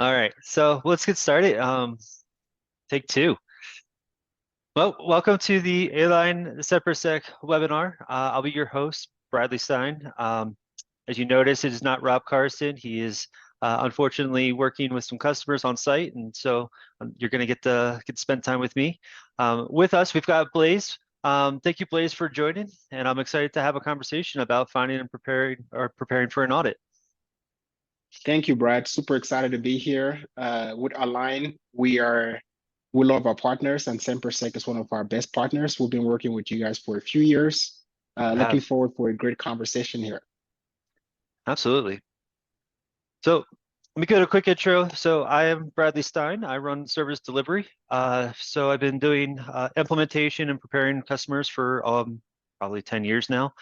All right, so let's get started. Take two. Well, welcome to the Align SeparSec webinar. I'll be your host, Bradley Stein. As you notice, it is not Rob Carson. He is unfortunately working with some customers on site, and so you're going to get to spend time with me. With us, we've got Blaze. Thank you, Blaze, for joining, and I'm excited to have a conversation about finding and preparing for an audit. Thank you, Brad. Super excited to be here. With Align, we love our partners, and SemperSec is one of our best partners. We've been working with you guys for a few years. Looking forward for a great conversation here. Absolutely. So let me get a quick intro. So I am Bradley Stein. I run service delivery. So I've been doing implementation and preparing customers for probably 10 years now.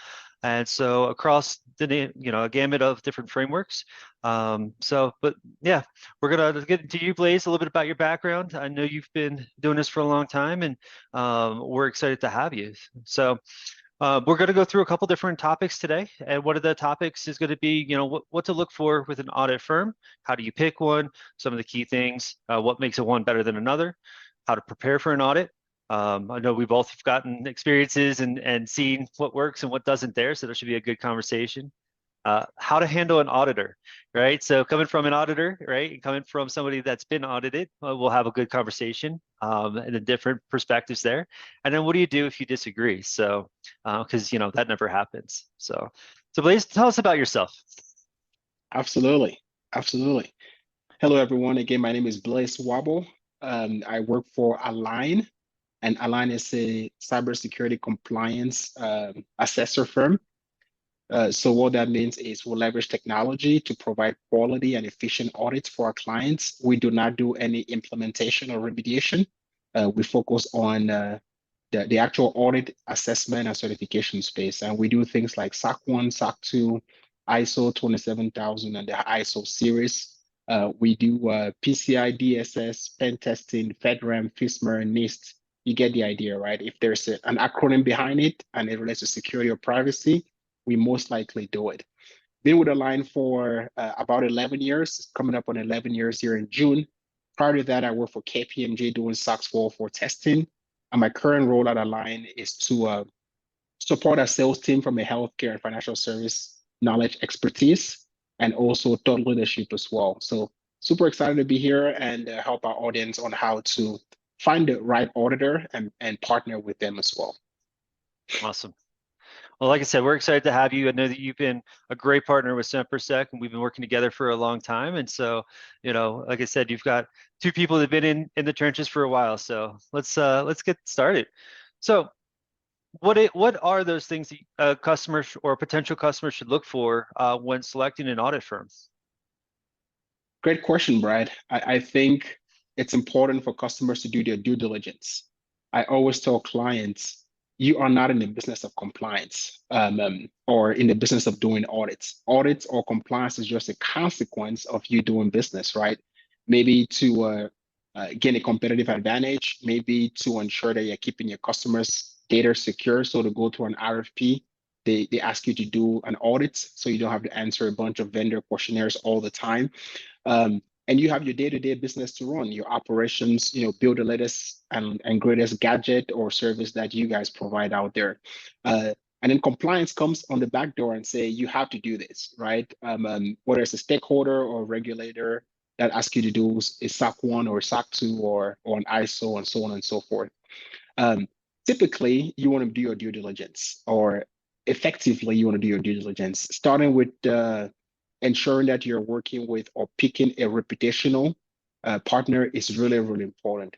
And so across the a gamut of different frameworks. But yeah, we're gonna get into you, Blaze, a little bit about your background. I know you've been doing this for a long time, and we're excited to have you. So we're going to go through a couple different topics today, and one of the topics is going to be, what to look for with an audit firm. How do you pick one? Some of the key things. What makes a one better than another? How to prepare for an audit. I know we both have gotten experiences and seen what works and what doesn't there, so there should be a good conversation. How to handle an auditor, right? So coming from an auditor, right, coming from somebody that's been audited, we'll have a good conversation and the different perspectives there. And then what do you do if you disagree? So, because that never happens. So Blaze, tell us about yourself. Absolutely, absolutely. Hello, everyone. Again, my name is Blaze Wabble. I work for Align, and Align is a cybersecurity compliance assessor firm. So what that means is we leverage technology to provide quality and efficient audits for our clients. We do not do any implementation or remediation. We focus on the actual audit assessment and certification space. And we do things like SOC 1, SOC 2, ISO 27000, and the ISO series. We do PCI DSS, pen testing, FedRAMP, FISMA, NIST. You get the idea, right? If there's an acronym behind it and it relates to security or privacy, we most likely do it. Been with Align for about 11 years, coming up on 11 years here in June. Prior to that, I worked for KPMG doing SOX 404 testing. And my current role at Align is to support our sales team from a healthcare and financial service knowledge expertise, and also thought leadership as well. So super excited to be here and help our audience on how to find the right auditor and partner with them as well. Awesome. Well, like I said, we're excited to have you. I know that you've been a great partner with SemperSec, and we've been working together for a long time. And so, like I said, you've got two people that have been in the trenches for a while. So let's get started. So, what are those things that customers or potential customers should look for when selecting an audit firm? Great question, Brad. I think it's important for customers to do their due diligence. I always tell clients, you are not in the business of compliance or in the business of doing audits. Audits or compliance is just a consequence of you doing business, right? Maybe to gain a competitive advantage, maybe to ensure that you're keeping your customers' data secure. So to go to an RFP, they ask you to do an audit so you don't have to answer a bunch of vendor questionnaires all the time. And you have your day-to-day business to run, your operations, build the latest and greatest gadget or service that you guys provide out there. And then compliance comes on the back door and say, you have to do this, right? Whether it's a stakeholder or regulator that asks you to do a SOC 1 or SOC 2 or an ISO and so on and so forth. Typically, you want to do your due diligence, or effectively, you want to do your due diligence, starting with ensuring that you're working with or picking a reputational partner is really, really important.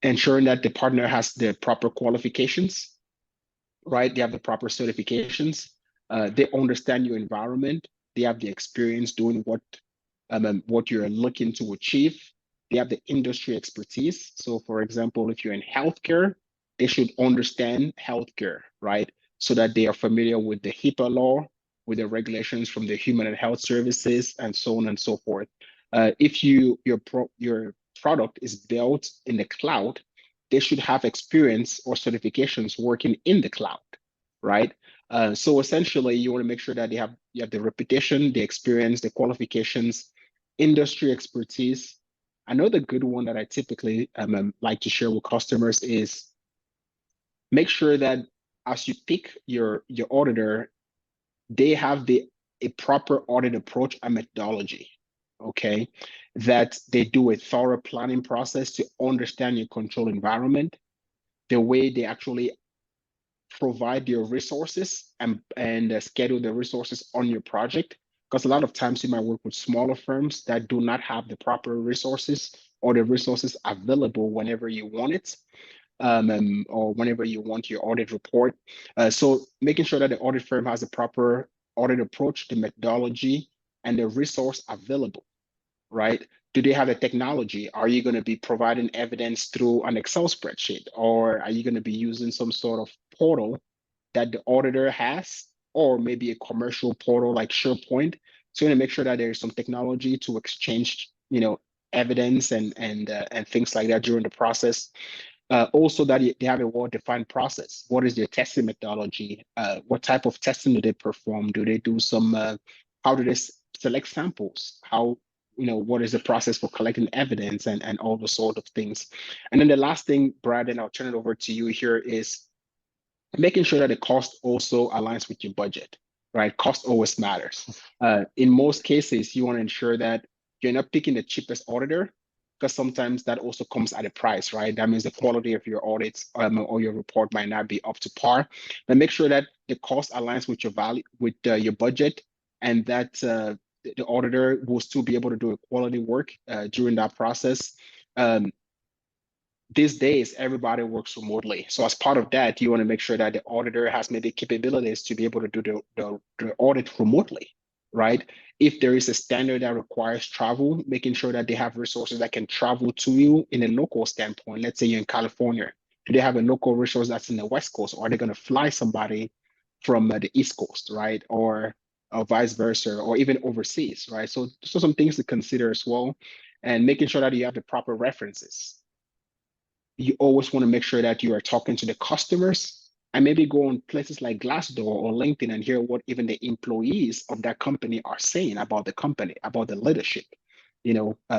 Ensuring that the partner has the proper qualifications, right? They have the proper certifications. They understand your environment. They have the experience doing what you're looking to achieve. They have the industry expertise. So for example, if you're in healthcare, they should understand healthcare, right? So that they are familiar with the HIPAA law, with the regulations from the Human and Health Services, and so on and so forth. If your product is built in the cloud, they should have experience or certifications working in the cloud, right? So essentially, you want to make sure that you have the reputation, the experience, the qualifications, industry expertise. Another good one that I typically like to share with customers is make sure that as you pick your auditor, they have a proper audit approach and methodology. Okay, that they do a thorough planning process to understand your control environment, the way they actually provide your resources and schedule the resources on your project. Because a lot of times you might work with smaller firms that do not have the proper resources or the resources available whenever you want it, or whenever you want your audit report. So making sure that the audit firm has a proper audit approach, the methodology, and the resource available, right? Do they have the technology? Are you going to be providing evidence through an Excel spreadsheet, or are you going to be using some sort of portal that the auditor has, or maybe a commercial portal like SharePoint? So you want to make sure that there's some technology to exchange, evidence and things like that during the process. Also, that they have a well-defined process. What is their testing methodology? What type of testing do they perform? Do they do some? How do they select samples? How, what is the process for collecting evidence and all those sort of things? And then the last thing, Brad, and I'll turn it over to you here, is making sure that the cost also aligns with your budget, right? Cost always matters. In most cases, you want to ensure that you're not picking the cheapest auditor, because sometimes that also comes at a price, right? That means the quality of your audits or your report might not be up to par. But make sure that the cost aligns with your value, with your budget, and that the auditor will still be able to do a quality work during that process. These days, everybody works remotely. So as part of that, you want to make sure that the auditor has maybe capabilities to be able to do the audit remotely, right? If there is a standard that requires travel, making sure that they have resources that can travel to you in a local standpoint. Let's say you're in California. Do they have a local resource that's in the West Coast, or are they going to fly somebody from the East Coast, right? Or vice versa, or even overseas, right? So some things to consider as well, and making sure that you have the proper references. You always want to make sure that you are talking to the customers, and maybe go on places like Glassdoor or LinkedIn and hear what even the employees of that company are saying about the company, about the leadership.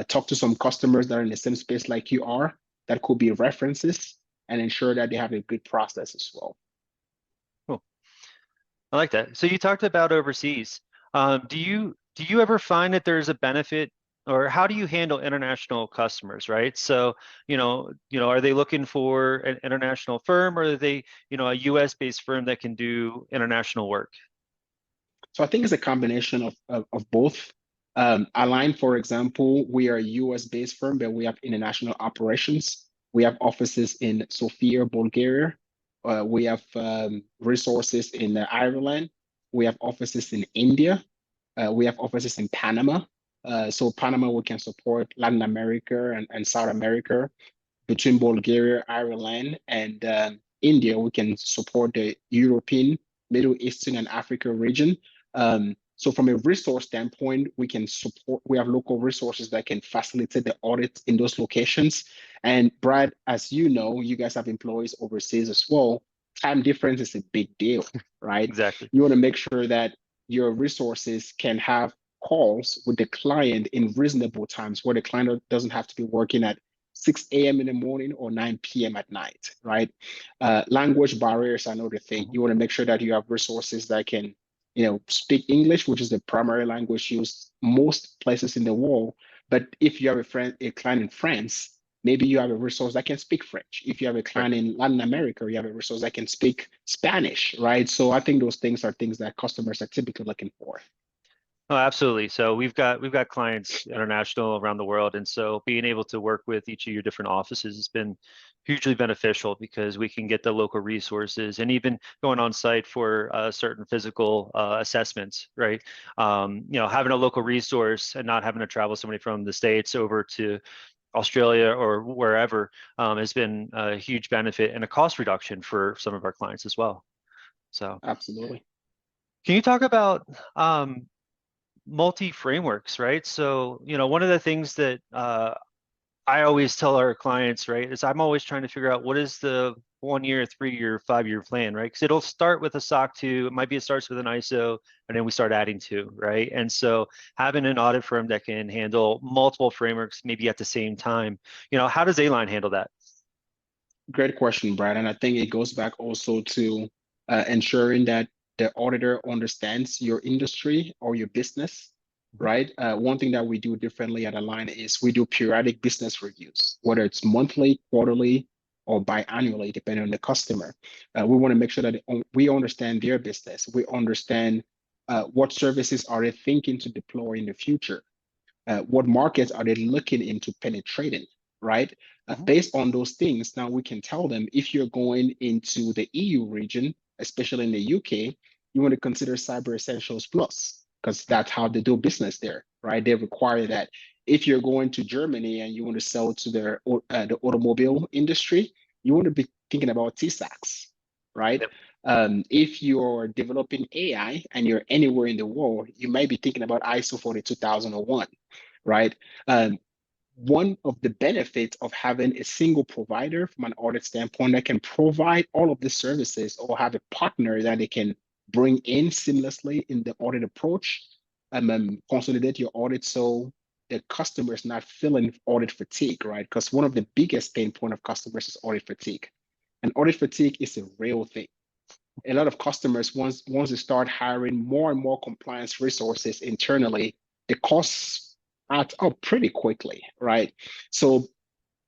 Talk to some customers that are in the same space like you are, that could be references, and ensure that they have a good process as well. Cool. I like that. So you talked about overseas. Do you ever find that there's a benefit, or how do you handle international customers, right? So, are they looking for an international firm, or are they, a US based firm that can do international work? So I think it's a combination of both. Align, for example, we are a US based firm, but we have international operations. We have offices in Sofia, Bulgaria. We have resources in Ireland. We have offices in India. We have offices in Panama. So Panama, we can support Latin America and South America. Between Bulgaria, Ireland, and India, we can support the European, Middle Eastern, and Africa region. So from a resource standpoint, we have local resources that can facilitate the audits in those locations. And Brad, as you know, you guys have employees overseas as well. Time difference is a big deal, right? Exactly. You want to make sure that your resources can have calls with the client in reasonable times, where the client doesn't have to be working at 6 a.m. in the morning or 9 p.m. at night, right? Language barriers are another thing. You want to make sure that you have resources that can, speak English, which is the primary language used most places in the world. But if you have a client in France, maybe you have a resource that can speak French. If you have a client in Latin America, you have a resource that can speak Spanish, right? So I think those things are things that customers are typically looking for. Oh, absolutely. So we've got clients international around the world, and so being able to work with each of your different offices has been hugely beneficial, because we can get the local resources, and even going on site for certain physical assessments, right? Having a local resource and not having to travel somebody from the States over to Australia or wherever has been a huge benefit and a cost reduction for some of our clients as well. So Absolutely. can you talk about multi-frameworks, right? So, one of the things that I always tell our clients, right, is I'm always trying to figure out what is the 1 year, 3 year, 5 year plan, right? Because it'll start with a SOC 2, it might be it starts with an ISO, and then we start adding to, right? And so having an audit firm that can handle multiple frameworks maybe at the same time, how does A-Line handle that? Great question, Brad. And I think it goes back also to ensuring that the auditor understands your industry or your business, Mhm. right? One thing that we do differently at Align is we do periodic business reviews, whether it's monthly, quarterly, or biannually, depending on the customer. We want to make sure that we understand their business. We understand what services are they thinking to deploy in the future. What markets are they looking into penetrating, right? Mhm. Based on those things, now we can tell them if you're going into the EU region, especially in the UK, you want to consider Cyber Essentials Plus, because that's how they do business there, right? They require that. If you're going to Germany and you want to sell to the automobile industry, you want to be thinking about TSAX, right? Yep. If you're developing AI and you're anywhere in the world, you might be thinking about ISO 42001, right? One of the benefits of having a single provider from an audit standpoint that can provide all of the services or have a partner that they can bring in seamlessly in the audit approach, consolidate your audit so the customer is not feeling audit fatigue, right? Because one of the biggest pain point of customers is audit fatigue. And audit fatigue is a real thing. A lot of customers, once they start hiring more and more compliance resources internally, the costs add up pretty quickly, right? So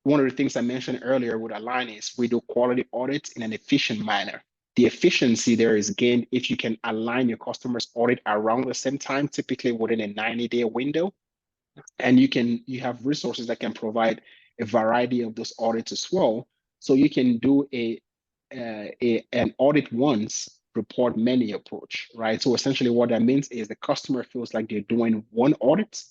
one of the things I mentioned earlier with Align is we do quality audits in an efficient manner. The efficiency there is gained if you can align your customers' audit around the same time, typically within a 90-day window, and you have resources that can provide a variety of those audits as well. So you can do an audit once, report many approach, right? So essentially what that means is the customer feels like they're doing one audit,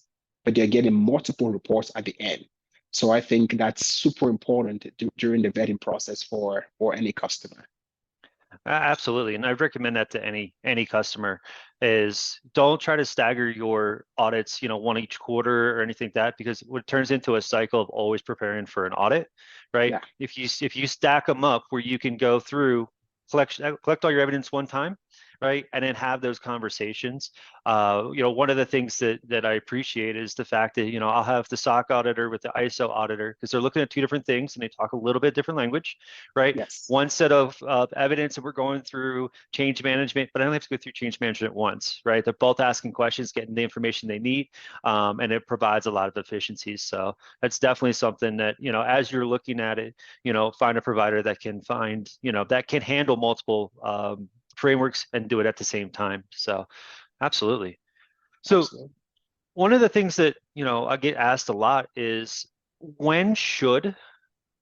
but they're getting multiple reports at the end. So I think that's super important during the vetting process for any customer. Absolutely, and I recommend that to any customer is don't try to stagger your audits, one each quarter or anything like that, because it turns into a cycle of always preparing for an audit, right? Yeah. If you stack them up where you can go through collect all your evidence one time, right, and then have those conversations. One of the things that I appreciate is the fact that I'll have the SOC auditor with the ISO auditor because they're looking at two different things and they talk a little bit different language, right? Yes. One set of evidence that we're going through change management, but I only have to go through change management once, right? They're both asking questions, getting the information they need, and it provides a lot of efficiencies. So that's definitely something that, as you're looking at it, find a provider that can that can handle multiple frameworks and do it at the same time. So absolutely. So Absolutely. one of the things that, I get asked a lot is when should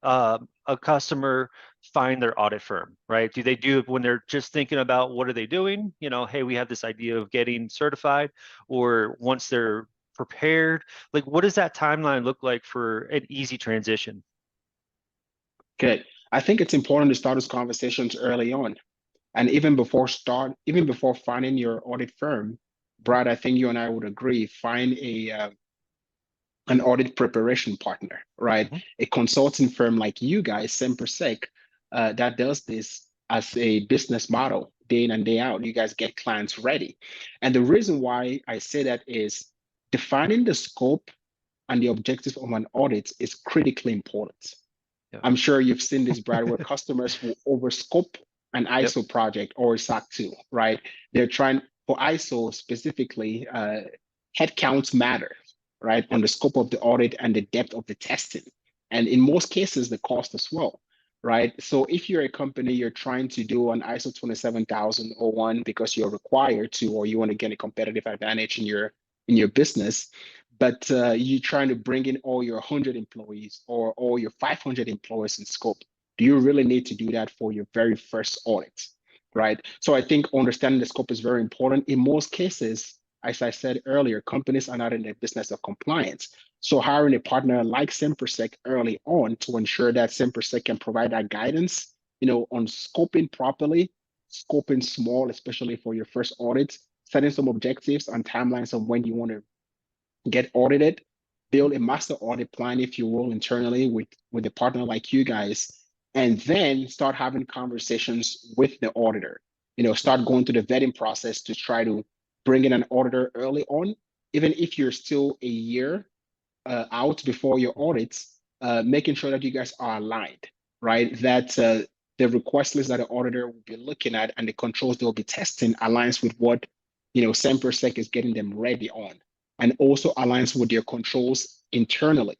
a customer find their audit firm, right? Do they do it when they're just thinking about what are they doing? Hey, we have this idea of getting certified, or once they're prepared? Like, what does that timeline look like for an easy transition? Good. I think it's important to start those conversations early on. And even before finding your audit firm, Brad, I think you and I would agree, find an audit preparation partner, right? Mhm. A consulting firm like you guys, Sempersec, that does this as a business model day in and day out. You guys get clients ready. And the reason why I say that is defining the scope and the objective of an audit is critically important. Yep. I'm sure you've seen this, Brad, where customers will overscope an Yep. ISO project or a SOC 2, right? They're trying, for ISO specifically, headcounts matter, right? On Yep. the scope of the audit and the depth of the testing. And in most cases, the cost as well, right? So if you're a company, you're trying to do an ISO 27001 because you're required to, or you want to get a competitive advantage in your business, but you're trying to bring in all your 100 employees or all your 500 employees in scope. Do you really need to do that for your very first audit, right? So I think understanding the scope is very important. In most cases, as I said earlier, companies are not in the business of compliance. So hiring a partner like Sempersec early on to ensure that Sempersec can provide that guidance, on scoping properly, scoping small, especially for your first audit, setting some objectives and timelines of when you want to get audited, build a master audit plan, if you will, internally with a partner like you guys, and then start having conversations with the auditor. You know, start going through the vetting process to try to bring in an auditor early on, even if you're still a year out before your audits, making sure that you guys are aligned, right? That the request list that the auditor will be looking at and the controls they'll be testing aligns with what, you know, SemperSec is getting them ready on, and also aligns with their controls internally.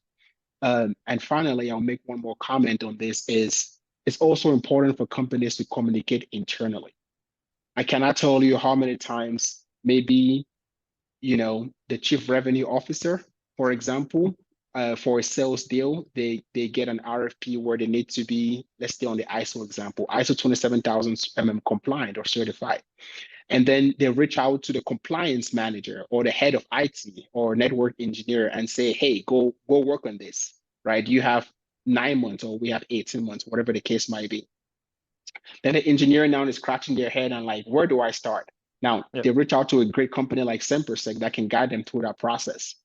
And finally, I'll make one more comment on this is it's also important for companies to communicate internally. I cannot tell you how many times maybe, you know, the chief revenue officer, for example, for a sales deal, they get an RFP where they need to be, let's stay on the ISO example, ISO 27000 compliant or certified. And then they reach out to the compliance manager or the head of IT or network engineer and say, hey, go work on this, right? You have 9 months or we have 18 months, whatever the case might be. Then the engineer now is scratching their head and like, where do I start? Now, Yep. they reach out to a great company like SemperSec that can guide them through that process.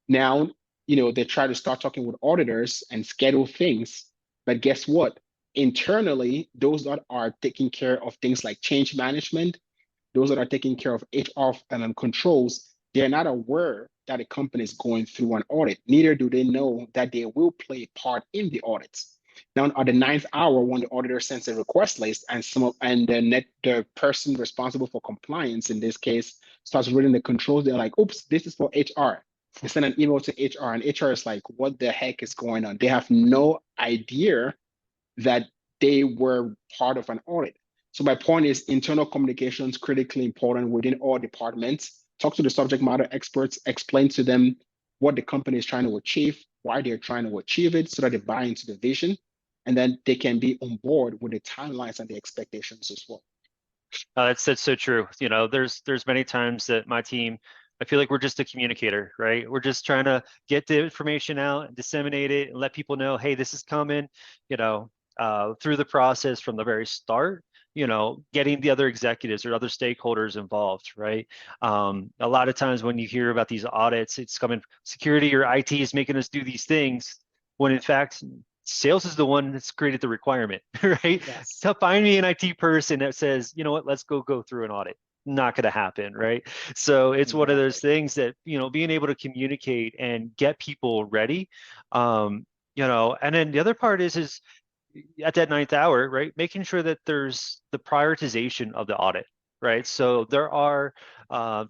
Now, you know, they try to start talking with auditors and schedule things. But guess what? Internally, those that are taking care of things like change management, those that are taking care of HR and controls, they're not aware that a company is going through an audit. Neither do they know that they will play a part in the audits. Now, at the ninth hour, when the auditor sends a request list and the person responsible for compliance in this case starts reading the controls, they're like, "Oops, this is for HR." They send an email to HR, and HR is like, "What the heck is going on?" They have no idea that they were part of an audit. So my point is internal communication is critically important within all departments. Talk to the subject matter experts, explain to them what the company is trying to achieve, why they're trying to achieve it so that they buy into the vision, and then they can be on board with the timelines and the expectations as well. That's so true. You know, there's many times that my team, I feel like we're just a communicator, right? We're just trying to get the information out and disseminate it and let people know, hey, this is coming, you know, through the process from the very start, you know, getting the other executives or other stakeholders involved, right? A lot of times when you hear about these audits, it's coming security or IT is making us do these things, when in fact sales is the one that's created the requirement, right? Yes. So find me an IT person that says, you know what, let's go through an audit. Not going to happen, right? So it's one of those Exactly. things that, you know, being able to communicate and get people ready, you know, and then the other part is at that ninth hour, right? Making sure that there's the prioritization of the audit, right? So there are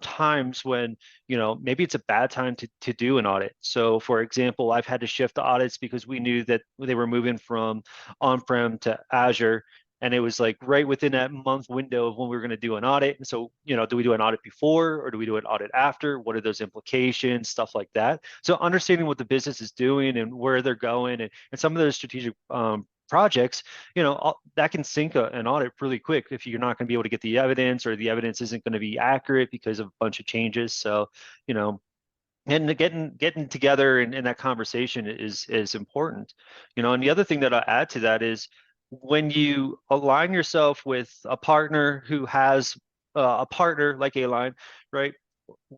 times when, you know, maybe it's a bad time to do an audit. So for example, I've had to shift the audits because we knew that they were moving from on-prem to Azure. And it was like right within that month window of when we were going to do an audit. And so, you know, do we do an audit before or do we do an audit after? What are those implications? Stuff like that. So understanding what the business is doing and where they're going and some of those strategic projects, you know, that can sink an audit really quick if you're not going to be able to get the evidence or the evidence isn't going to be accurate because of a bunch of changes. So, you know, and getting together in that conversation is important, you know. And the other thing that I'll add to that is when you align yourself with a partner who has a partner like A-Line, right?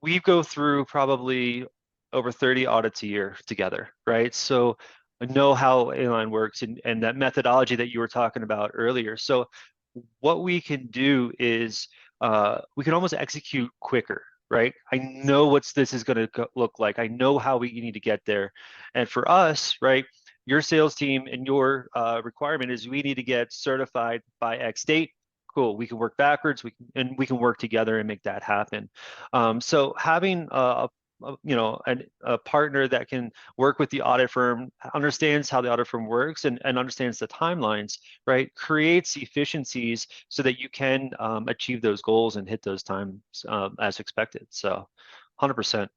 We go through probably over 30 audits a year together, right? So I know how A-Line works and that methodology that you were talking about earlier. So what we can do is we can almost execute quicker, right? I know what this is going to look like. I know how we need to get there. And for us, right, your sales team and your requirement is we need to get certified by X date. Cool. We can work backwards. We can work together and make that happen. So having you know, a partner that can work with the audit firm, understands how the audit firm works and understands the timelines, right, creates efficiencies so that you can achieve those goals and hit those times as expected. So 100%.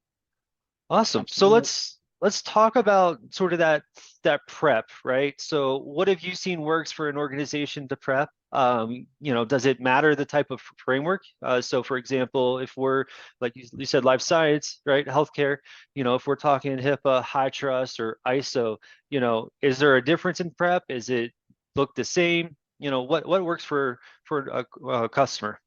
Awesome. So Absolutely. let's talk about sort of that prep, right? So what have you seen works for an organization to prep? You know, does it matter the type of framework? So for example, if we're like you said, life science, right? Healthcare, you know, if we're talking HIPAA, high trust, or ISO, you know, is there a difference in prep? Is it look the same? You know, what works for a customer?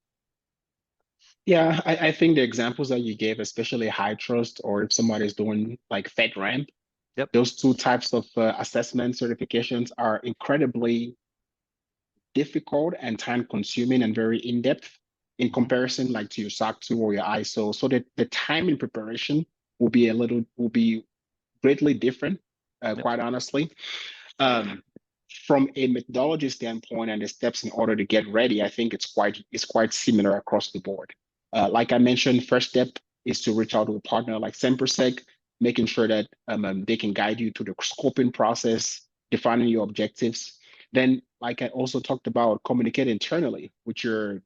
Yeah, I think the examples that you gave, especially high trust, or if somebody's doing like FedRAMP, Yep. those two types of assessment certifications are incredibly difficult and time consuming and very in-depth in comparison like to your SOC 2 or your ISO. So that the time in preparation will be greatly different, Yep. quite honestly. Um, from a methodology standpoint and the steps in order to get ready, I think it's quite similar across the board. Like I mentioned, first step is to reach out to a partner like Sempersec, making sure that they can guide you through the scoping process, defining your objectives. Then, like I also talked about, communicate internally with your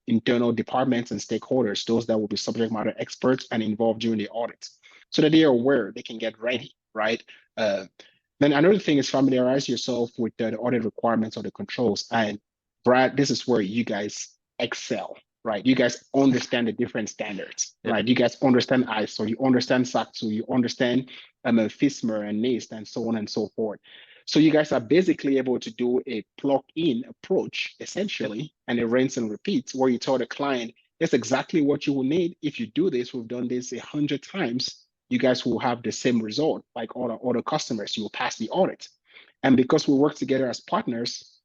internal departments and stakeholders, those that will be subject matter experts and involved during the audit, so that they are aware, they can get ready, right? Then another thing is familiarize yourself with the audit requirements or the controls. And Brad, this is where you guys excel, right? You guys understand the different standards, Yep. right? You guys understand ISO, you understand SOC 2, you understand FISMA and NIST and so on and so forth. So you guys are basically able to do a plug-in approach, Yep. essentially, and a rinse and repeat, where you tell the client, that's exactly what you will need. If you do this, we've done this 100 times, you guys will have the same result like all the other customers. You will pass the audit. And because we work together as partners,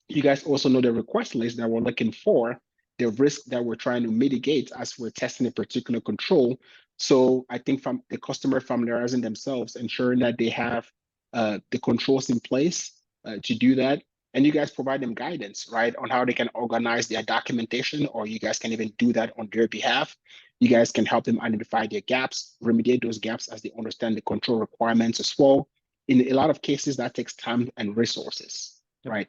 you guys also know the request list that we're looking for, the risk that we're trying to mitigate as we're testing a particular control. So I think from the customer familiarizing themselves, ensuring that they have the controls in place to do that. And you guys provide them guidance, right, on how they can organize their documentation, or you guys can even do that on their behalf. You guys can help them identify their gaps, remediate those gaps as they understand the control requirements as well. In a lot of cases, that takes time and resources, Yep. right?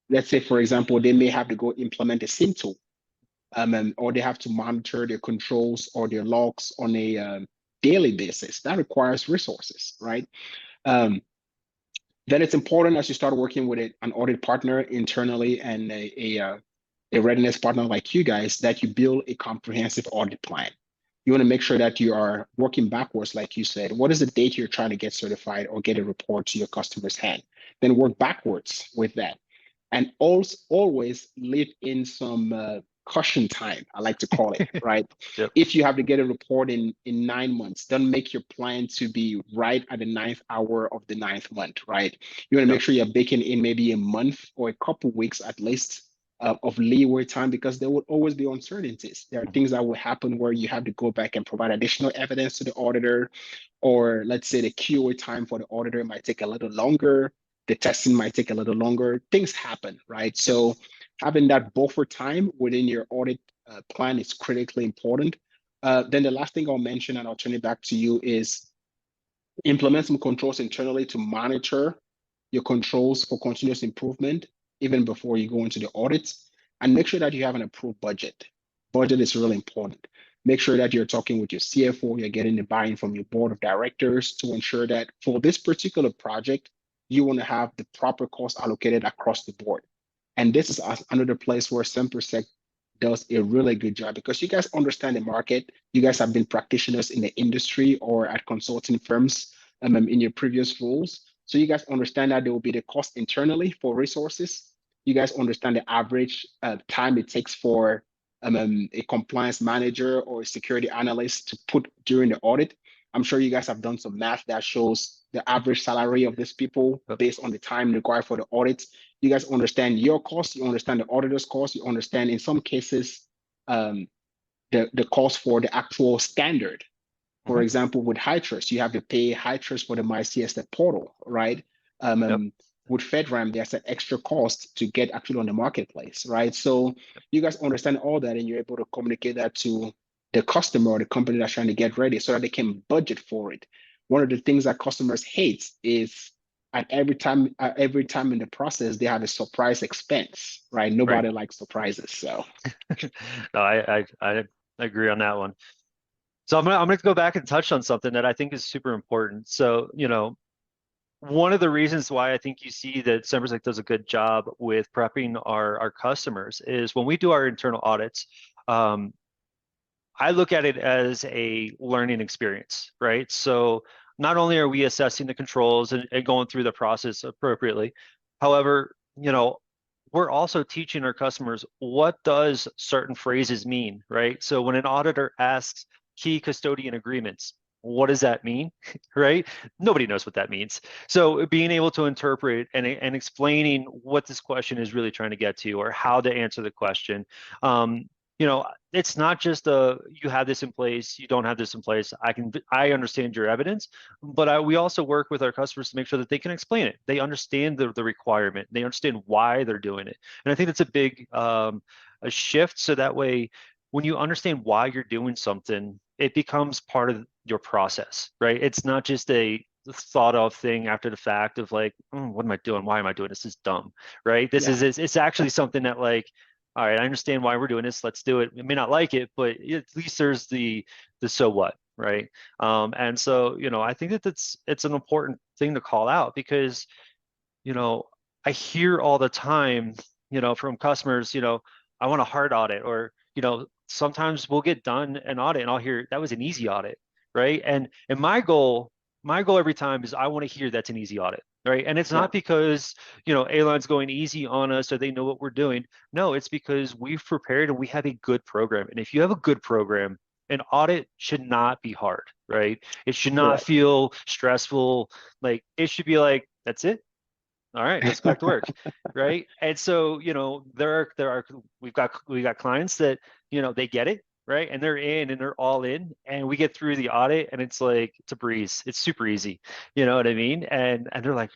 Let's say, for example, they may have to go implement a SIM tool, or they have to monitor their controls or their logs on a daily basis. That requires resources, right? Um, then it's important as you start working with an audit partner internally and a readiness partner like you guys, that you build a comprehensive audit plan. You want to make sure that you are working backwards, like you said. What is the date you're trying to get certified or get a report to your customer's hand? Then work backwards with that. And also always leave in some caution time, I like to call it, right? Yep. If you have to get a report in 9 months, don't make your plan to be right at the ninth hour of the ninth month, right? You want to Yep. make sure you're baking in maybe a month or a couple weeks at least of leeway time, because there will always be uncertainties. There are Mhm. things that will happen where you have to go back and provide additional evidence to the auditor, or let's say the QA time for the auditor might take a little longer. The testing might take a little longer. Things happen, right? Yep. So having that buffer time within your audit plan is critically important. Then the last thing I'll mention, and I'll turn it back to you, is implement some controls internally to monitor your controls for continuous improvement, even before you go into the audits, and make sure that you have an approved budget. Budget is really important. Make sure that you're talking with your CFO, you're getting the buy-in from your board of directors to ensure that for this particular project, you want to have the proper cost allocated across the board. And this is another place where Sempersec does a really good job, because you guys understand the market. You guys have been practitioners in the industry or at consulting firms in your previous roles. So you guys understand that there will be the cost internally for resources. You guys understand the average time it takes for a compliance manager or a security analyst to put during the audit. I'm sure you guys have done some math that shows the average salary of these people Yep. based on the time required for the audit. You guys understand your cost, you understand the auditor's cost, you understand in some cases the cost for the actual standard. For Mhm. example, with high trust, you have to pay high trust for the MyCSF portal, right? Um, Yep. um, with FedRAMP, there's an extra cost to get actually on the marketplace, right? So you guys understand all that, and you're able to communicate that to the customer or the company that's trying to get ready so that they can budget for it. One of the things that customers hate is at every time in the process, they have a surprise expense, right? Right. Nobody likes surprises. So No, I agree on that one. So I'm gonna go back and touch on something that I think is super important. So, one of the reasons why I think you see that Sempersec does a good job with prepping our customers is when we do our internal audits, um, I look at it as a learning experience, right? So not only are we assessing the controls and going through the process appropriately, however, we're also teaching our customers what does certain phrases mean, right? So when an auditor asks key custodian agreements, what does that mean? Right? Nobody knows what that means. So being able to interpret and explaining what this question is really trying to get to or how to answer the question. You know, it's not just you have this in place, you don't have this in place. I understand your evidence, but we also work with our customers to make sure that they can explain it. They understand the requirement. They understand why they're doing it. And I think that's a big a shift. So that way, when you understand why you're doing something, it becomes part of your process, right? It's not just a thought of thing after the fact of like, what am I doing? Why am I doing this? This is dumb, right? This Yeah, is it's actually something that like, all right, I understand why we're doing this. Let's do it. I may not like it, but at least there's the so what, right? And so, you know, I think that it's an important thing to call out because, you know, I hear all the time, you know, from customers, you know, I want a hard audit, or, you know, sometimes we'll get done an audit and I'll hear that was an easy audit, right? And my goal every time is I want to hear that's an easy audit, right? And it's yeah, not because, you know, A-Line's going easy on us or they know what we're doing. No, it's because we've prepared and we have a good program. And if you have a good program, an audit should not be hard, right? It should not correct. feel stressful. Like it should be like, that's it, all right, let's go back to work, right? And so, you know, there are we got clients that, you know, they get it, right? And they're in and they're all in, and we get through the audit and it's like it's a breeze. It's super easy. You know what I mean? And they're like,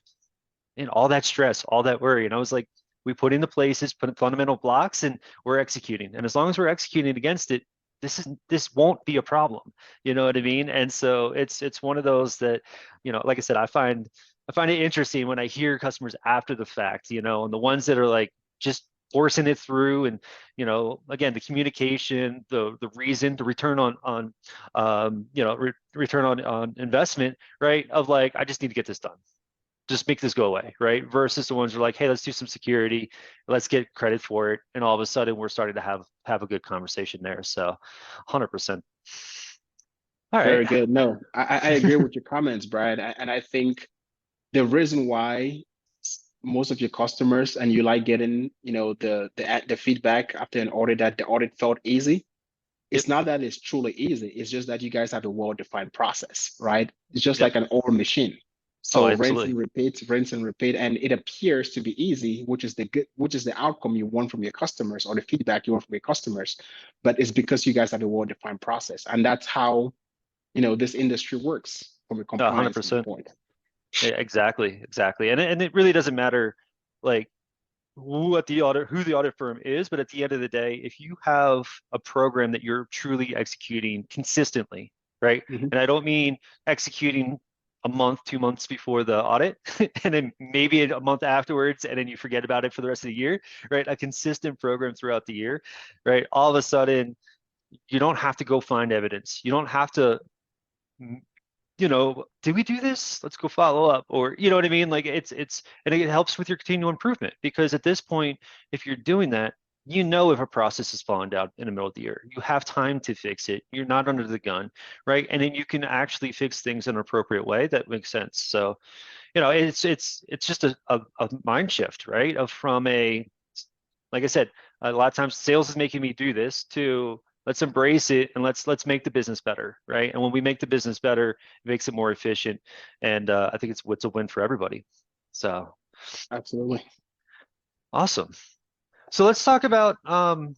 and all that stress, all that worry. And I was like, we put into places, put in fundamental blocks, and we're executing. And as long as we're executing against it, this won't be a problem. You know what I mean? And so it's one of those that, you know, like I said, I find it interesting when I hear customers after the fact, you know, and the ones that are like just forcing it through, and you know, again, the communication, the reason, the return on you know, return on investment, right? Of like, I just need to get this done, just make this go away, right? Versus the ones who are like, hey, let's do some security, let's get credit for it, and all of a sudden we're starting to have a good conversation there. So, 100%. All right. Very good. No, I agree with your comments, Brad. And I think the reason why most of your customers and you like getting, you know, the feedback after an audit that the audit felt easy, Yep. it's not that it's truly easy. It's just that you guys have a well-defined process, right? It's just Yep. like an oil machine. Oh, So absolutely. rinse and repeat, and it appears to be easy, which is the outcome you want from your customers or the feedback you want from your customers. But it's because you guys have a well-defined process, and that's how, you know, this industry works from a compliance 100%. standpoint. Yeah, exactly, exactly. And it really doesn't matter like who the audit firm is, but at the end of the day, if you have a program that you're truly executing consistently, right? Mhm. And I don't mean executing a month, 2 months before the audit, and then maybe a month afterwards, and then you forget about it for the rest of the year, right? A consistent program throughout the year, right? All of a sudden, you don't have to go find evidence. You don't have to, you know, did we do this? Let's go follow up. Or, you know what I mean? Like and it helps with your continual improvement because at this point, if you're doing that, you know, if a process is falling down in the middle of the year, you have time to fix it. You're not under the gun, right? And then you can actually fix things in an appropriate way that makes sense. So, you know, it's just a mind shift, right? Of from a, like I said, a lot of times sales is making me do this to let's embrace it and let's make the business better, right? And when we make the business better, it makes it more efficient, and I think it's a win for everybody. So Absolutely. awesome. So let's talk about let's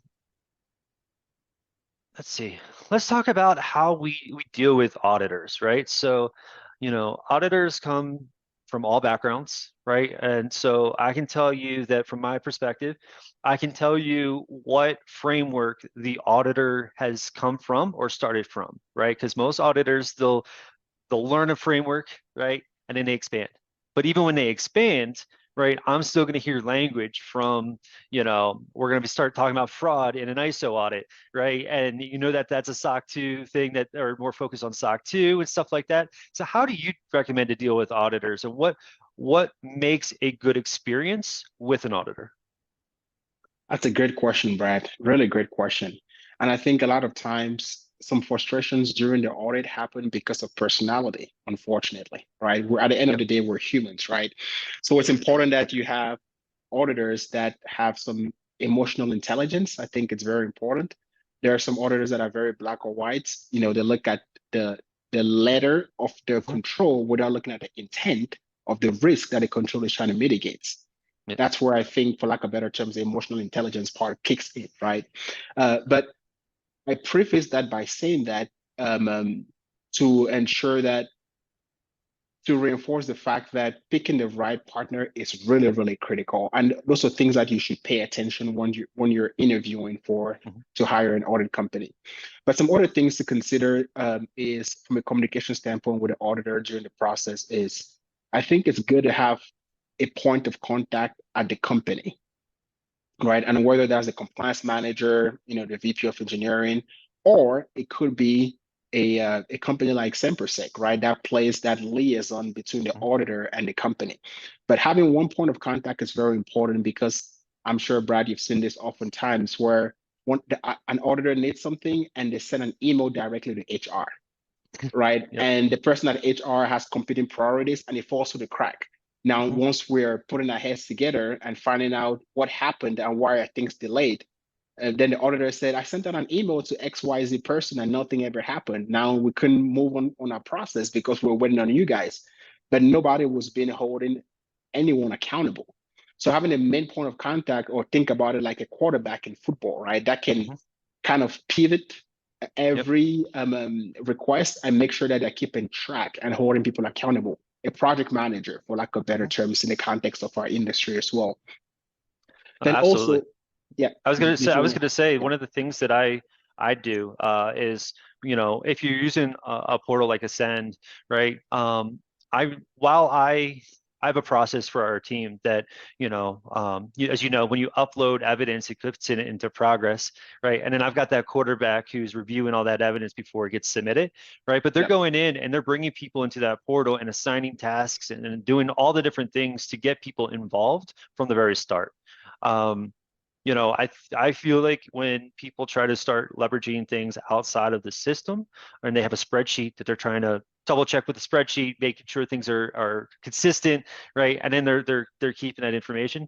see. Let's talk about how we deal with auditors, right? So, you know, auditors come from all backgrounds, right? And so I can tell you that from my perspective, I can tell you what framework the auditor has come from or started from, right? Because most auditors, they'll learn a framework, right? And then they expand. But even when they expand, right, I'm still going to hear language from, you know, we're going to start talking about fraud in an ISO audit, right? And you know that that's a SOC 2 thing that are more focused on SOC 2 and stuff like that. So how do you recommend to deal with auditors, and what makes a good experience with an auditor? That's a great question, Brad. Really great question. And I think a lot of times some frustrations during the audit happen because of personality, unfortunately, right? We're at the end of Yep. the day, we're humans, right? So it's important that you have auditors that have some emotional intelligence. I think it's very important. There are some auditors that are very black or white. You know, they look at the the letter of the control without looking at the intent of the risk that the control is trying to mitigate. Yep. That's where I think, for lack of better terms, the emotional intelligence part kicks in, right? But I preface that by saying that to ensure that, to reinforce the fact that picking the right partner is really, really critical. And those are things that you should pay attention when you're interviewing for to hire an audit company. But some other things to consider is, from a communication standpoint with the auditor during the process, is I think it's good to have a point of contact at the company, right? And whether that's the compliance manager, the VP of engineering, or it could be a company like Sempersec, right? That plays that liaison between the auditor and the company. But having one point of contact is very important, because I'm sure, Brad, you've seen this oftentimes where an auditor needs something and they send an email directly to HR, right? Yep. And the person at HR has competing priorities and it falls through the crack. Now, once we're putting our heads together and finding out what happened and why are things delayed, then the auditor said, I sent out an email to XYZ person and nothing ever happened. Now we couldn't move on our process because we're waiting on you guys. But nobody was being holding anyone accountable. So having a main point of contact, or think about it like a quarterback in football, right? That can kind of pivot every request and make sure that they're keeping track and holding people accountable. A project manager, for lack of better terms, in the context of our industry as well. Then Absolutely. also, yeah. I was gonna say one of the things that I do is, if you're using a portal like Ascend, right? I have a process for our team that, as you know, when you upload evidence, it puts it into progress, right? And then I've got that quarterback who's reviewing all that evidence before it gets submitted, right? But they're going in and they're bringing people into that portal and assigning tasks and doing all the different things to get people involved from the very start. I feel like when people try to start leveraging things outside of the system, and they have a spreadsheet that they're trying to double check with the spreadsheet, making sure things are consistent, right? And then they're keeping that information.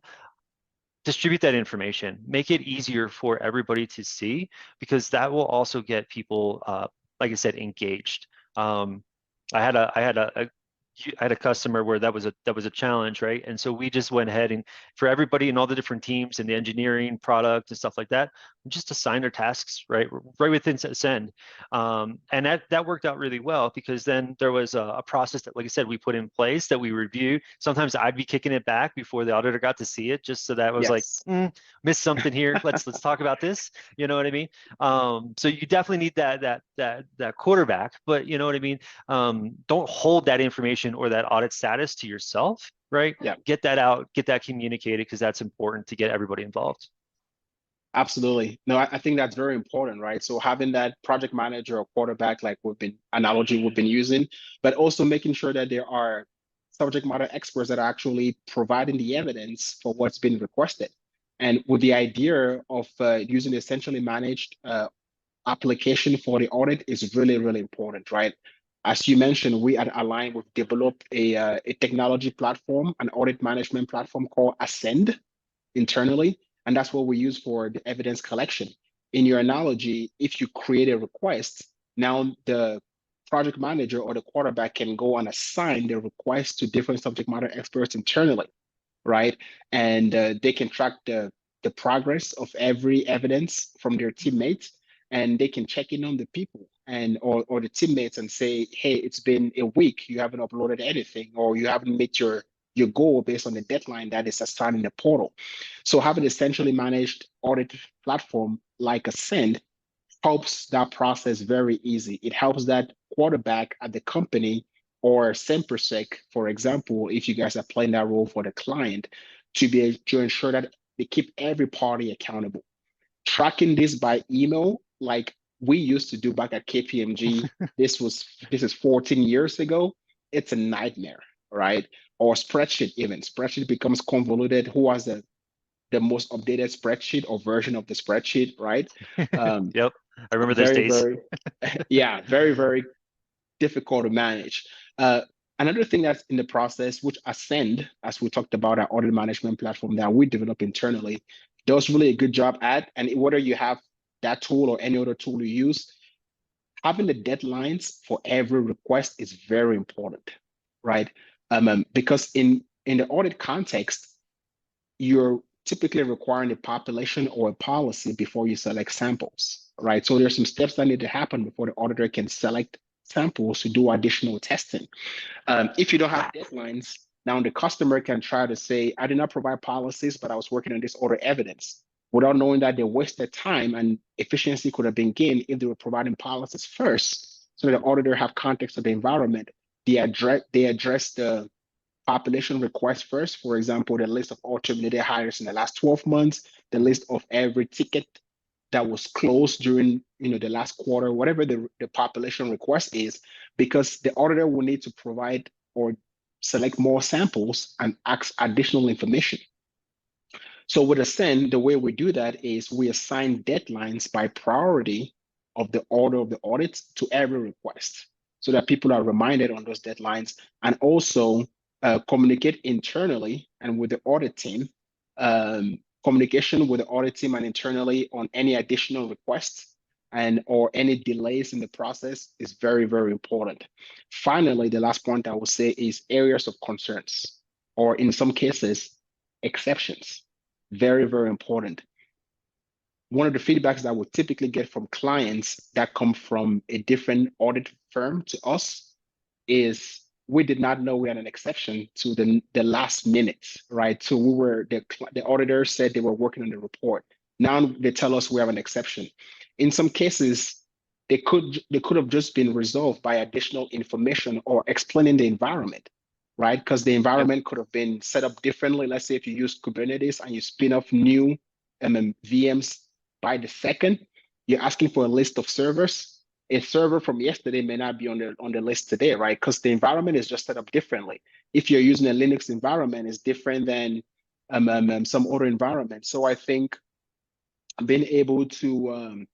Distribute that information, make it easier for everybody to see, because that will also get people, like I said, engaged. I had a customer where that was a challenge, right? And so we just went ahead and, for everybody in all the different teams and the engineering, product, and stuff like that, just assign their tasks right within Send. And that worked out really well, because then there was a process that, like I said, we put in place that we review. Sometimes I'd be kicking it back before the auditor got to see it, just so that was like, missed something here. Let's talk about this. You know what I mean? So you definitely need that quarterback, but you know what I mean? Don't hold that information or that audit status to yourself, right? Yeah. Get that out, get that communicated, because that's important to get everybody involved. Absolutely. No, I think that's very important, right? So having that project manager or quarterback, like we've been using, but also making sure that there are subject matter experts that are actually providing the evidence for what's been requested. And with the idea of using a centrally managed application for the audit is really, really important, right? As you mentioned, we at Align, we've developed a technology platform, an audit management platform called Ascend internally. And that's what we use for the evidence collection. In your analogy, if you create a request, now the project manager or the quarterback can go and assign the request to different subject matter experts internally, right? And they can track the progress of every evidence from their teammates, and they can check in on the people and or the teammates and say, hey, it's been a week, you haven't uploaded anything, or you haven't met your goal based on the deadline that is assigned in the portal. So having a centrally managed audit platform like Ascend helps that process very easy. It helps that quarterback at the company, or Sempersec, for example, if you guys are playing that role for the client, to be able to ensure that they keep every party accountable. Tracking this by email, like we used to do back at KPMG, this is 14 years ago. It's a nightmare, right? Or spreadsheet even. Spreadsheet becomes convoluted. Who has the most updated spreadsheet or version of the spreadsheet, right? Yep, I remember those Very, days. very, yeah, very, very difficult to manage. Another thing that's in the process, which Ascend, as we talked about, our audit management platform that we develop internally, does really a good job at. And whether you have that tool or any other tool you use, having the deadlines for every request is very important, right? Because in the audit context, you're typically requiring a population or a policy before you select samples, right? So there's some steps that need to happen before the auditor can select samples to do additional testing. If you don't have deadlines, now the customer can try to say, I did not provide policies, but I was working on this order evidence, without knowing that they wasted time and efficiency could have been gained if they were providing policies first, so the auditor have context of the environment. They address the population request first. For example, the list of all terminated hires in the last 12 months, the list of every ticket that was closed during the last quarter, whatever the population request is, because the auditor will need to provide or select more samples and ask additional information. So with Ascend, the way we do that is we assign deadlines by priority of the order of the audit to every request, so that people are reminded on those deadlines, and also communicate internally and with the audit team. Communication with the audit team and internally on any additional requests and or any delays in the process is very, very important. Finally, the last point I will say is areas of concerns, or in some cases, exceptions. Very, very important. One of the feedbacks that we typically get from clients that come from a different audit firm to us is, we did not know we had an exception to the last minute, right? So the auditor said they were working on the report. Now they tell us we have an exception. In some cases, they could have just been resolved by additional information or explaining the environment, right? Because the environment could have been set up differently. Let's say if you use Kubernetes and you spin up new VMs by the second, you're asking for a list of servers. A server from yesterday may not be on the list today, right? Because the environment is just set up differently. If you're using a Linux environment, it's different than some other environment. So I think being able to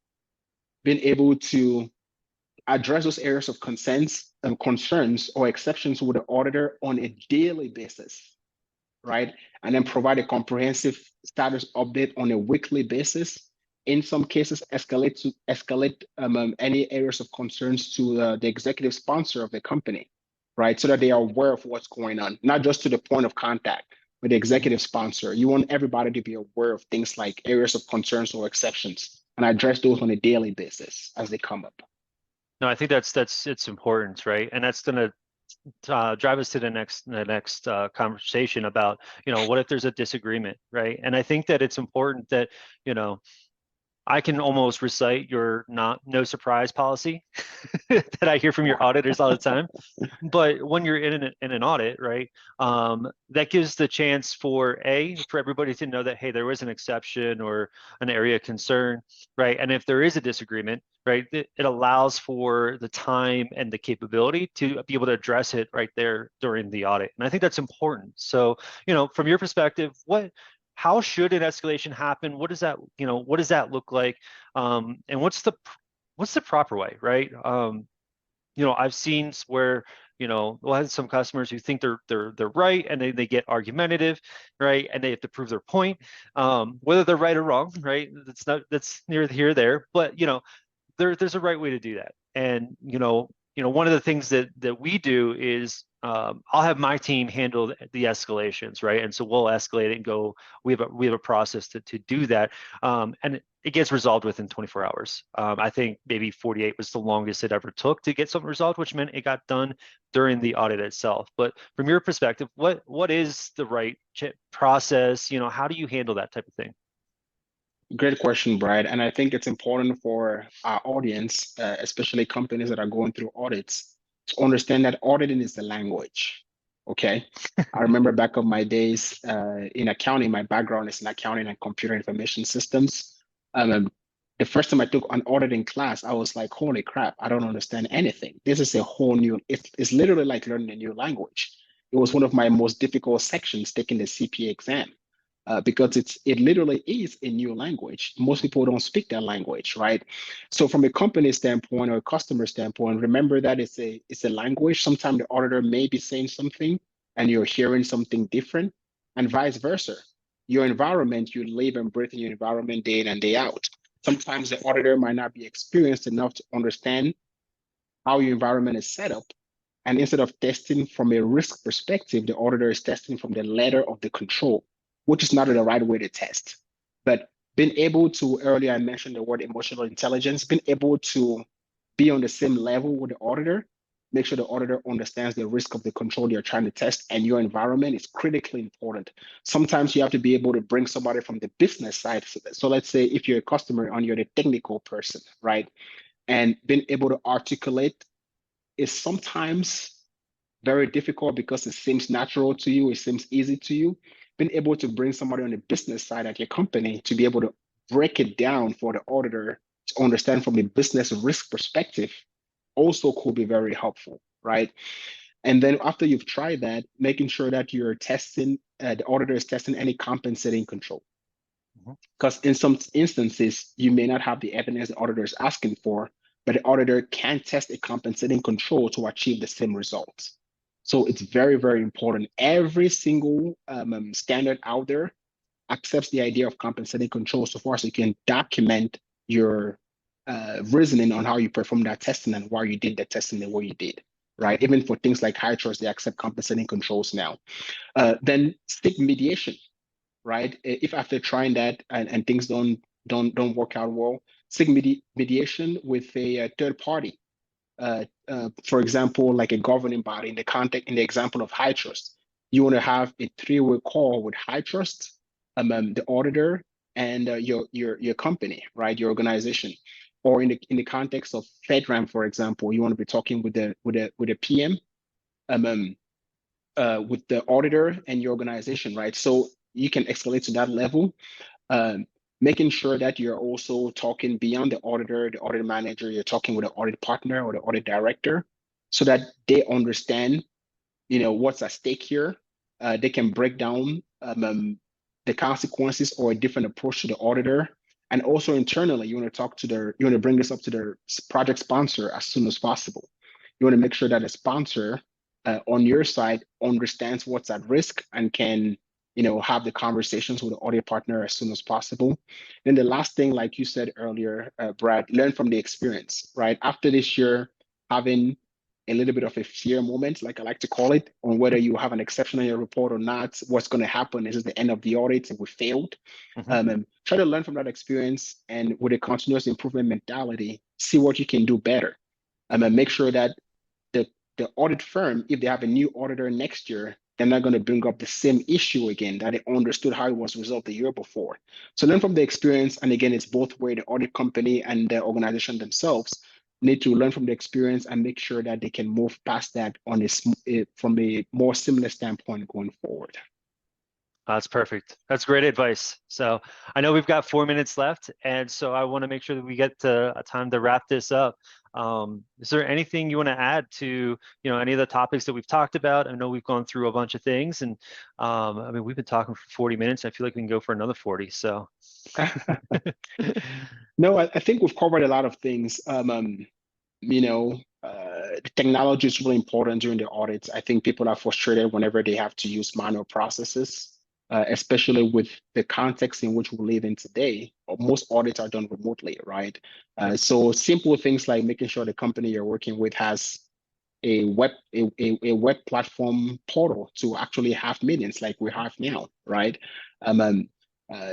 address those areas of concerns or exceptions with the auditor on a daily basis, right? And then provide a comprehensive status update on a weekly basis. In some cases, escalate any areas of concerns to the executive sponsor of the company, right? So that they are aware of what's going on, not just to the point of contact, but the executive sponsor. You want everybody to be aware of things like areas of concerns or exceptions, and address those on a daily basis as they come up. No, I think it's important, right? And that's going to drive us to the next conversation about, what if there's a disagreement, right? And I think that it's important that, I can almost recite your no surprise policy that I hear from your auditors all the time. But when you're in an audit, right, that gives the chance for everybody to know that, hey, there was an exception or an area of concern, right? And if there is a disagreement, right, it allows for the time and the capability to be able to address it right there during the audit. And I think that's important. So, from your perspective, how should an escalation happen? What does that look like? And what's the proper way, right? I've seen where, we'll have some customers who think they're right, and they get argumentative, right? And they have to prove their point, whether they're right or wrong, right? That's near here or there, but there's a right way to do that. And one of the things that we do is, I'll have my team handle the escalations, right? And so we'll escalate it and go. We have a process to do that, and it gets resolved within 24 hours. I think maybe 48 was the longest it ever took to get something resolved, which meant it got done during the audit itself. But from your perspective, what is the right process? How do you handle that type of thing? Great question, Brad. And I think it's important for our audience, especially companies that are going through audits, to understand that auditing is the language. Okay. I remember back of my days in accounting, my background is in accounting and computer information systems. The first time I took an auditing class, I was like, holy crap, I don't understand anything. This is a whole new, it's literally like learning a new language. It was one of my most difficult sections taking the CPA exam. Because it literally is a new language. Most people don't speak that language, right? So from a company standpoint or a customer standpoint, remember that it's a language. Sometimes the auditor may be saying something and you're hearing something different, and vice versa. Your environment, you live and breathe in your environment day in and day out. Sometimes the auditor might not be experienced enough to understand how your environment is set up. And instead of testing from a risk perspective, the auditor is testing from the letter of the control, which is not the right way to test. But being able to, earlier I mentioned the word emotional intelligence, being able to be on the same level with the auditor, make sure the auditor understands the risk of the control you're trying to test and your environment is critically important. Sometimes you have to be able to bring somebody from the business side. So let's say if you're a customer and you're the technical person, right? And being able to articulate is sometimes very difficult because it seems natural to you, it seems easy to you. Being able to bring somebody on the business side at your company to be able to break it down for the auditor to understand from a business risk perspective also could be very helpful, right? And then after you've tried that, making sure that you're testing, the auditor is testing any compensating control. Because in some instances, you may not have the evidence the auditor is asking for, but the auditor can test a compensating control to achieve the same results. So it's very, very important. Every single standard out there accepts the idea of compensating control so far as you can document your reasoning on how you perform that testing and why you did the testing the way you did, right? Even for things like high trust, they accept compensating controls now. Then stick mediation, right? If after trying that and things don't work out well, seek mediation with a third party. For example, like a governing body in the example of high trust, you want to have a three-way call with high trust, the auditor, and your company, right? Your organization. Or in the context of FedRAMP, for example, you want to be talking with the PM, with the auditor and your organization, right? So you can escalate to that level, um, making sure that you're also talking beyond the auditor, the audit manager, you're talking with the audit partner or the audit director so that they understand, what's at stake here. They can break down the consequences or a different approach to the auditor. And also internally, you want to bring this up to their project sponsor as soon as possible. You want to make sure that the sponsor on your side understands what's at risk and can have the conversations with the audit partner as soon as possible. Then the last thing, like you said earlier, Brad, learn from the experience, right? After this year, having a little bit of a fear moment, like I like to call it, on whether you have an exception on your report or not, what's going to happen, is it the end of the audit and we failed? And try to learn from that experience and with a continuous improvement mentality, see what you can do better. And make sure that the audit firm, if they have a new auditor next year, they're not going to bring up the same issue again, that they understood how it was resolved the year before. So learn from the experience. And again, it's both where the audit company and the organization themselves need to learn from the experience and make sure that they can move past that from a more similar standpoint going forward. That's perfect. That's great advice. So I know we've got 4 minutes left, and so I want to make sure that we get to a time to wrap this up. Is there anything you want to add to any of the topics that we've talked about? I know we've gone through a bunch of things, and I mean we've been talking for 40 minutes. I feel like we can go for another 40. So No, I think we've covered a lot of things. Technology is really important during the audits. I think people are frustrated whenever they have to use manual processes, especially with the context in which we live in today. Most audits are done remotely, right? So simple things like making sure the company you're working with has a web platform portal to actually have meetings like we have now, right?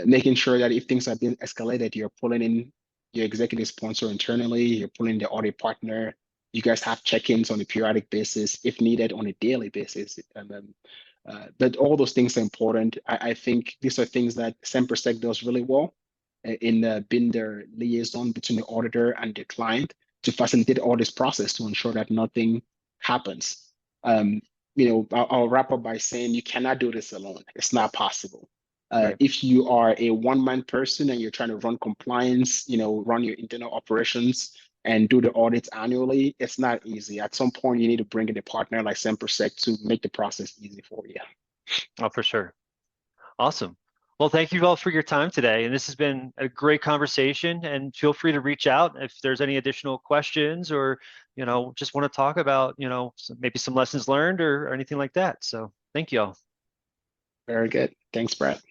Making sure that if things are being escalated, you're pulling in your executive sponsor internally, you're pulling the audit partner. You guys have check-ins on a periodic basis, if needed, on a daily basis. But all those things are important. I think these are things that Sempersec does really well in being their liaison between the auditor and the client to facilitate all this process to ensure that nothing happens. I'll wrap up by saying you cannot do this alone. It's not possible. Right. If you are a one-man person and you're trying to run compliance, run your internal operations and do the audits annually, it's not easy. At some point, you need to bring in a partner like Sempersec to make the process easy for you. Oh, for sure. Awesome. Well, thank you all for your time today. And this has been a great conversation, and feel free to reach out if there's any additional questions or, just want to talk about, maybe some lessons learned or anything like that. So thank you all. Very good. Thanks, Brett.